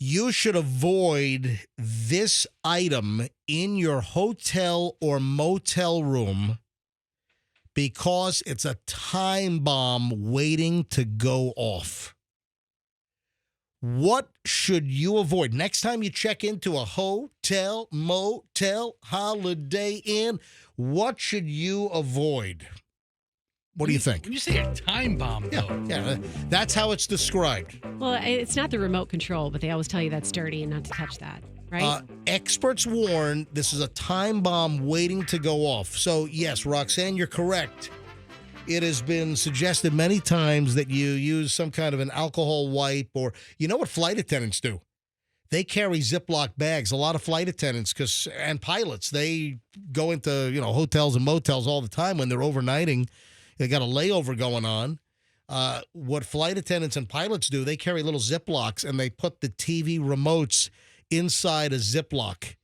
You should avoid this item in your hotel or motel room because it's a time bomb waiting to go off. What should you avoid? Next time you check into a hotel, motel, Holiday Inn, what should you avoid? What do you think? When you say a time bomb, though. Yeah, that's how it's described. Well, it's not the remote control, but they always tell you that's dirty and not to touch that, right? Experts warn this is a time bomb waiting to go off. So, yes, Roxanne, you're correct. It has been suggested many times that you use some kind of an alcohol wipe or, you know what flight attendants do? They carry Ziploc bags. A lot of flight attendants and pilots, they go into, hotels and motels all the time when they're overnighting. They got a layover going on. What flight attendants and pilots do, they carry little Ziplocs and they put the TV remotes inside a Ziploc.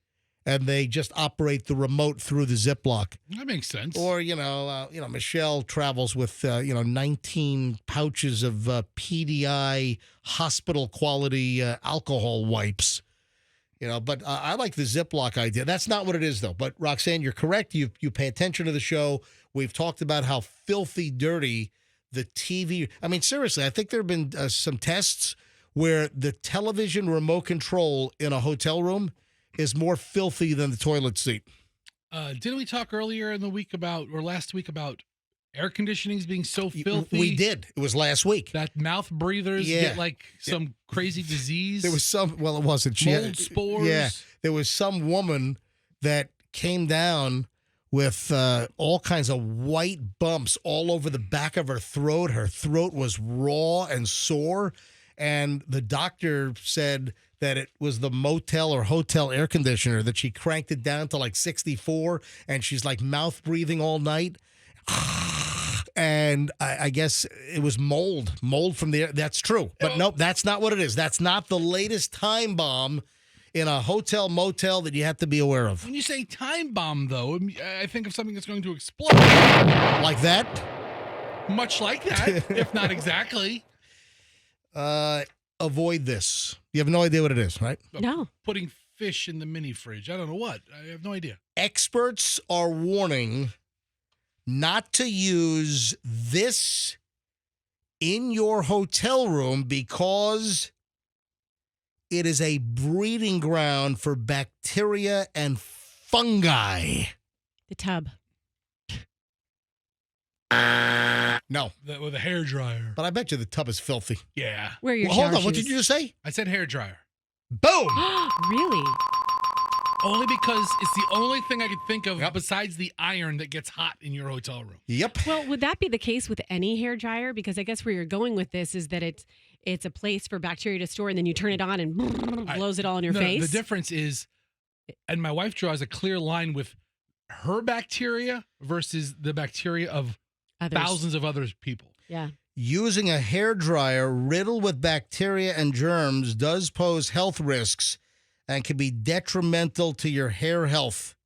And they just operate the remote through the Ziploc. That makes sense. Or, Michelle travels with, 19 pouches of PDI hospital-quality alcohol wipes. But I like the Ziploc idea. That's not what it is, though. But, Roxanne, you're correct. You pay attention to the show. We've talked about how filthy dirty the TV. I mean, seriously, I think there have been some tests where the television remote control in a hotel room is more filthy than the toilet seat. Didn't we talk earlier in the week last week about air conditionings being so filthy? We did. It was last week. That mouth breathers get some crazy disease. There was it wasn't. Mold spores. Yeah. There was some woman that came down with all kinds of white bumps all over the back of her throat. Her throat was raw and sore. And the doctor said that it was the motel or hotel air conditioner, that she cranked it down to like 64, and she's like mouth breathing all night. And I guess it was mold from the air. That's true. But nope, that's not what it is. That's not the latest time bomb in a hotel motel that you have to be aware of. When you say time bomb, though, I think of something that's going to explode. Like that? Much like that, if not exactly. Avoid this. You have no idea what it is, right? No. Putting fish in the mini fridge. I don't know what. I have no idea. Experts are warning not to use this in your hotel room because it is a breeding ground for bacteria and fungi. The tub. No. With a hairdryer. But I bet you the tub is filthy. Yeah. Where are your Hold on. shower What shoes? did you just say? I said hairdryer. Boom. Really? Only because it's the only thing I could think of besides the iron that gets hot in your hotel room. Yep. Well, would that be the case with any hair dryer? Because I guess where you're going with this is that it's a place for bacteria to store, and then you turn it on and blows it all in your face. The difference is, and my wife draws a clear line with her bacteria versus the bacteria of thousands of other people. Yeah. Using a hairdryer riddled with bacteria and germs does pose health risks and can be detrimental to your hair health.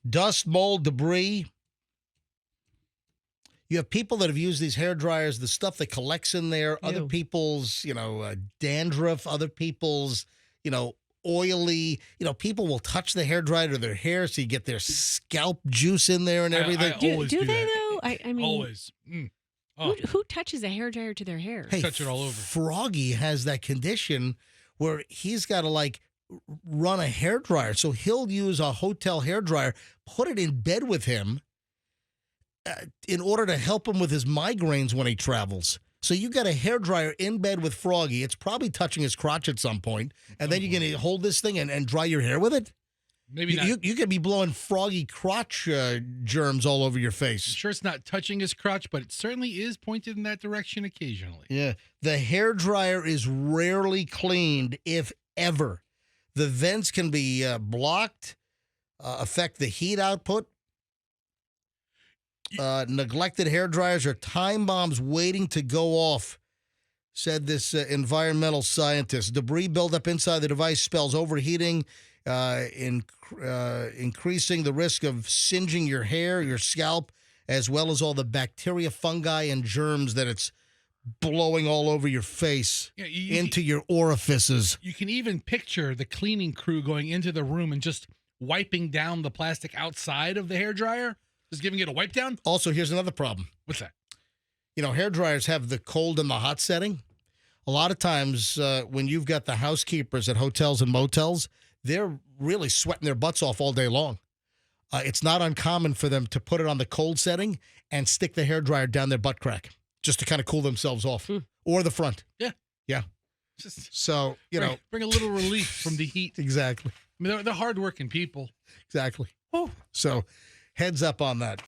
Dust, mold, debris. You have people that have used these hair dryers, the stuff that collects in there, other people's, dandruff, other people's, oily, people will touch the hair dryer to their hair so you get their scalp juice in there and everything. I always do they that. though? I mean, always. Who touches a hair dryer to their hair? Hey, touch it all over. Froggy has that condition where he's got to run a hair dryer. So he'll use a hotel hair dryer, put it in bed with him in order to help him with his migraines when he travels. So you got a hair dryer in bed with Froggy. It's probably touching his crotch at some point, and then you're going to hold this thing and dry your hair with it? Maybe not. You could be blowing Froggy crotch germs all over your face. I'm sure it's not touching his crotch, but it certainly is pointed in that direction occasionally. Yeah. The hair dryer is rarely cleaned, if ever. The vents can be blocked, affect the heat output. Neglected hair dryers are time bombs waiting to go off, said this environmental scientist. Debris buildup inside the device spells overheating, increasing the risk of singeing your hair, your scalp, as well as all the bacteria, fungi, and germs that it's blowing all over your face, into your orifices. You can even picture the cleaning crew going into the room and just wiping down the plastic outside of the hairdryer, just giving it a wipe down. Also, here's another problem. What's that? Hair dryers have the cold and the hot setting. A lot of times when you've got the housekeepers at hotels and motels, they're really sweating their butts off all day long. It's not uncommon for them to put it on the cold setting and stick the hairdryer down their butt crack just to kind of cool themselves off, or the front. Yeah. Yeah. So, bring a little relief from the heat. Exactly. I mean, they're hardworking people. Exactly. Oh. So heads up on that.